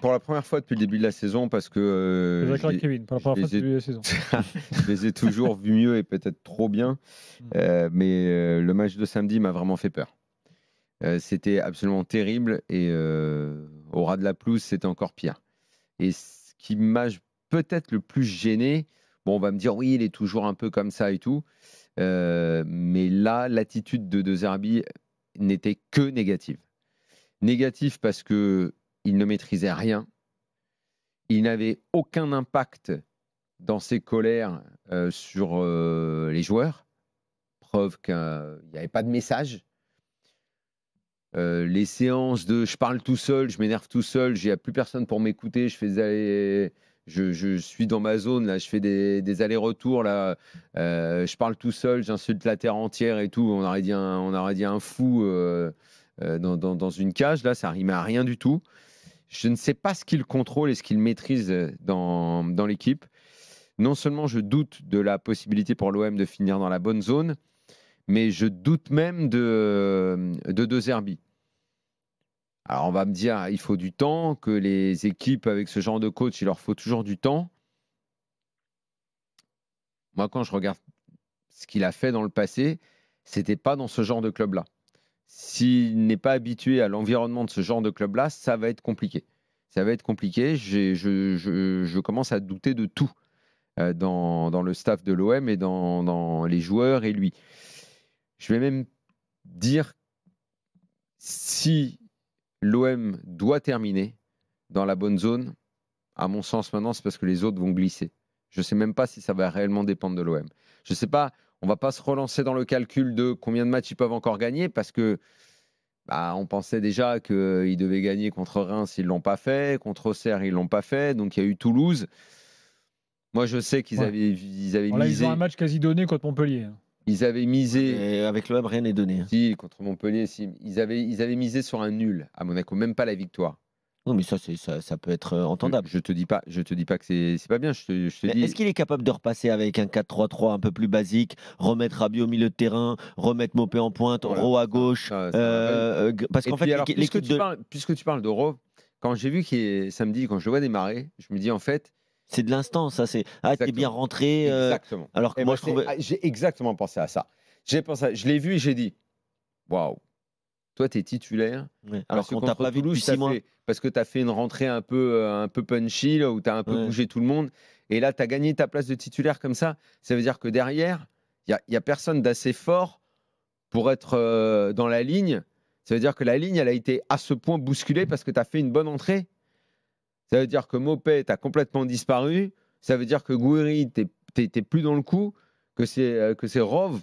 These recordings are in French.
pour la première fois depuis le début de la saison, parce que D'accord avec Kevin, pour la première fois depuis la saison. je les ai toujours vus mieux et peut-être trop bien. Mais le match de samedi m'a vraiment fait peur. C'était absolument terrible et au ras de la pelouse, c'était encore pire. Et ce qui m'a peut-être le plus gêné, bon, on va me dire oui, il est toujours un peu comme ça et tout, mais là, l'attitude de Zerbi n'était que négative. Négative parce que il ne maîtrisait rien, il n'avait aucun impact dans ses colères sur les joueurs, preuve qu'il n'y avait pas de message. Les séances de je parle tout seul, je m'énerve tout seul, il n'y a plus personne pour m'écouter, je suis dans ma zone, là, je fais des allers-retours, là, je parle tout seul, j'insulte la terre entière et tout, on aurait dit un fou dans une cage, là, ça rime à rien du tout. Je ne sais pas ce qu'il contrôle et ce qu'il maîtrise dans l'équipe. Non seulement je doute de la possibilité pour l'OM de finir dans la bonne zone, mais je doute même de Zerbi. Alors on va me dire, il faut du temps, que les équipes avec ce genre de coach, il leur faut toujours du temps. Moi, quand je regarde ce qu'il a fait dans le passé, c'était pas dans ce genre de club-là. S'il n'est pas habitué à l'environnement de ce genre de club-là, ça va être compliqué. Ça va être compliqué. Je commence à douter de tout dans le staff de l'OM et dans les joueurs et lui. Je vais même dire, si l'OM doit terminer dans la bonne zone, à mon sens maintenant, c'est parce que les autres vont glisser. Je ne sais même pas si ça va réellement dépendre de l'OM. Je ne sais pas, on ne va pas se relancer dans le calcul de combien de matchs ils peuvent encore gagner, parce que on pensait déjà qu'ils devaient gagner contre Reims, ils ne l'ont pas fait, contre Auxerre, ils ne l'ont pas fait, donc il y a eu Toulouse. Moi, je sais qu'ils avaient misé. Ils ont un match quasi donné contre Montpellier. Ils avaient misé. Et avec l'OM, rien n'est donné. Si, contre Montpellier, si. Ils avaient misé sur un nul à Monaco, même pas la victoire. Non, mais ça peut être entendable. Je te dis pas que c'est pas bien. Je te dis. Est-ce qu'il est capable de repasser avec un 4-3-3 un peu plus basique, remettre Rabiot au milieu de terrain, remettre Mopé en pointe, Rowe à gauche parce qu'en fait, puisque tu parles de Rowe, quand j'ai vu qu'il est samedi, quand je le vois démarrer, je me dis en fait. C'est de l'instant, ça. T'es bien rentré. Exactement. Alors que moi, j'ai exactement pensé à ça. Je l'ai vu et j'ai dit, waouh, toi, tu es titulaire. Ouais. Alors qu'on t'a pas vu depuis 6 mois. Parce que tu as fait une rentrée un peu punchy, là, où tu as un peu bougé tout le monde. Et là, tu as gagné ta place de titulaire comme ça. Ça veut dire que derrière, il n'y a personne d'assez fort pour être dans la ligne. Ça veut dire que la ligne, elle a été à ce point bousculée parce que tu as fait une bonne entrée. Ça veut dire que Mopé, tu as complètement disparu. Ça veut dire que Gouiri, tu n'es plus dans le coup. Que c'est Rove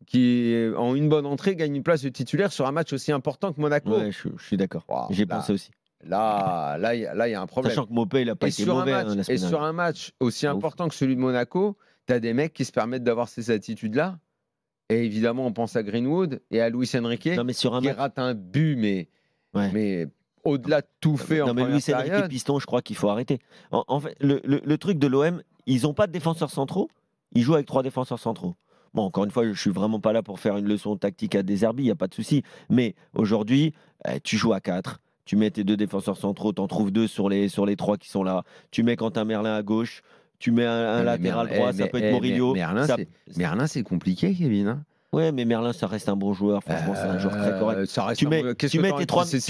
qui, en une bonne entrée, gagne une place de titulaire sur un match aussi important que Monaco. Ouais, je suis d'accord. Wow, J'ai pensé aussi. Là, il y a un problème. Sachant que Mopé, il n'a pas été mauvais. Et sur un match aussi important que celui de Monaco, tu as des mecs qui se permettent d'avoir ces attitudes-là. Et évidemment, on pense à Greenwood et à Luis Enrique, qui rate un but, mais au-delà de tout fait en première Luis période. Enrique Piston, je crois qu'il faut arrêter. En fait, le truc de l'OM, ils n'ont pas de défenseurs centraux. Ils jouent avec 3 défenseurs centraux. Bon, encore une fois, je ne suis vraiment pas là pour faire une leçon tactique à Zerbi, il n'y a pas de souci. Mais aujourd'hui, tu joues à 4. Tu mets tes 2 défenseurs centraux, tu en trouves 2 sur les 3 qui sont là. Tu mets Quentin Merlin à gauche. Tu mets un latéral droit, ça peut être Morillo. Merlin, c'est compliqué, Kevin. Hein. Ouais, mais Merlin, ça reste un bon joueur. Franchement, c'est un joueur très correct. Ça reste tu mets tes 3 milieux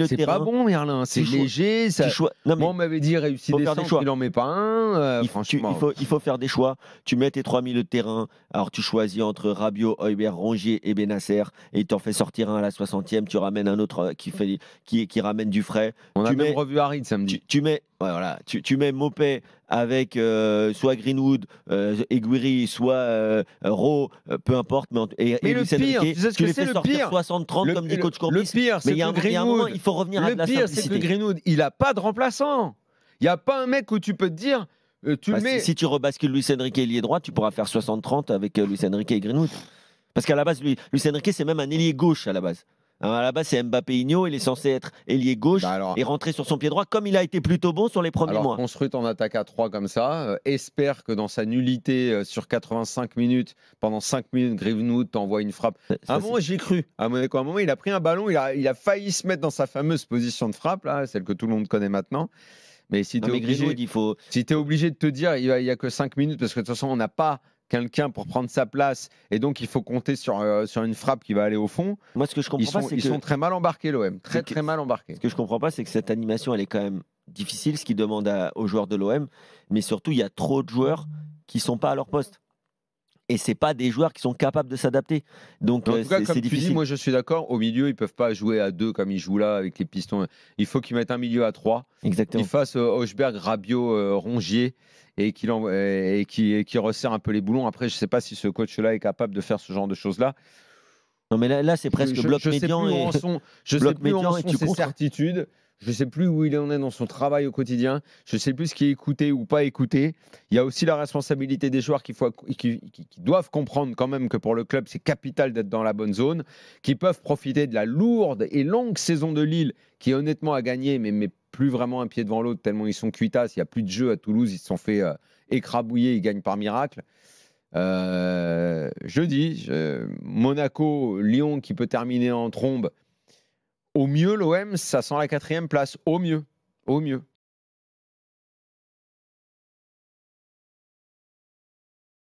de terrain. C'est pas bon, Merlin. C'est léger. Moi, on m'avait dit réussi des centres, il n'en met pas un. Franchement. Il faut faire des choix. Tu mets tes 3 milieux de terrain. Alors, tu choisis entre Rabiot, Højbjerg, Rongier et Benasser. Et tu en fais sortir un à la 60e. Tu ramènes un autre qui ramène du frais. On a même revu Harid samedi. Tu mets Mopé avec soit Greenwood, Eguiri, soit Rowe, peu importe. Mais le pire, tu les fais sortir 60-30 comme dit coach Courbis. Le pire, c'est que Greenwood, il faut revenir à de la simplicité. Le pire, c'est que Greenwood, il n'a pas de remplaçant. Il n'y a pas un mec où tu peux te dire, si tu rebascules Luis Enrique ailier droit, tu pourras faire 60-30 avec Luis Enrique et Greenwood. Parce qu'à la base, Luis Enrique, c'est même un ailier gauche à la base. Alors, à la base, c'est Mbappé-Igno. Il est censé être ailier gauche Bah alors, et rentrer sur son pied droit, comme il a été plutôt bon sur les premiers alors mois. construite en attaque à 3 comme ça, espère que dans sa nullité sur 85 minutes, pendant 5 minutes, Greenwood t'envoie une frappe. À un moment, j'y ai cru. À un moment, il a pris un ballon, il a failli se mettre dans sa fameuse position de frappe, là, celle que tout le monde connaît maintenant. Mais si tu es obligé, Greenwood, il faut. si t'es obligé de te dire, il y a que 5 minutes, parce que de toute façon, on n'a pas quelqu'un pour prendre sa place, et donc il faut compter sur une frappe qui va aller au fond. Moi, ce que je comprends pas, c'est Ils que sont très mal embarqués, l'OM. c'est que- Très mal embarqués. ce que je comprends pas, c'est que cette animation, elle est quand même difficile, ce qui demande aux joueurs de l'OM. Mais surtout, il y a trop de joueurs qui sont pas à leur poste. Et c'est pas des joueurs qui sont capables de s'adapter. Donc, En tout cas, c'est comme tu difficile. dis, moi je suis d'accord. Au milieu, ils peuvent pas jouer à 2 comme ils jouent là avec les pistons. Il faut qu'ils mettent un milieu à 3. Exactement. Qu'ils fassent Hochberg, Rabiot, Rongier et qui resserre un peu les boulons. Après, je sais pas si ce coach-là est capable de faire ce genre de choses-là. Non, mais là c'est presque bloc médian et Je sais bloc plus où médian en et sont tu ses comptes, hein. certitudes. Je sais plus où il en est dans son travail au quotidien. Je sais plus ce qui est écouté ou pas écouté. Il y a aussi la responsabilité des joueurs qui doivent comprendre quand même que pour le club, c'est capital d'être dans la bonne zone, qui peuvent profiter de la lourde et longue saison de Lille, qui honnêtement a gagné, mais plus vraiment un pied devant l'autre, tellement ils sont cuitasses. Il n'y a plus de jeu à Toulouse. Ils se sont fait écrabouiller. Ils gagnent par miracle. Jeudi, Monaco, Lyon qui peut terminer en trombe. Au mieux, l'OM, ça sent la 4e place. Au mieux. Au mieux.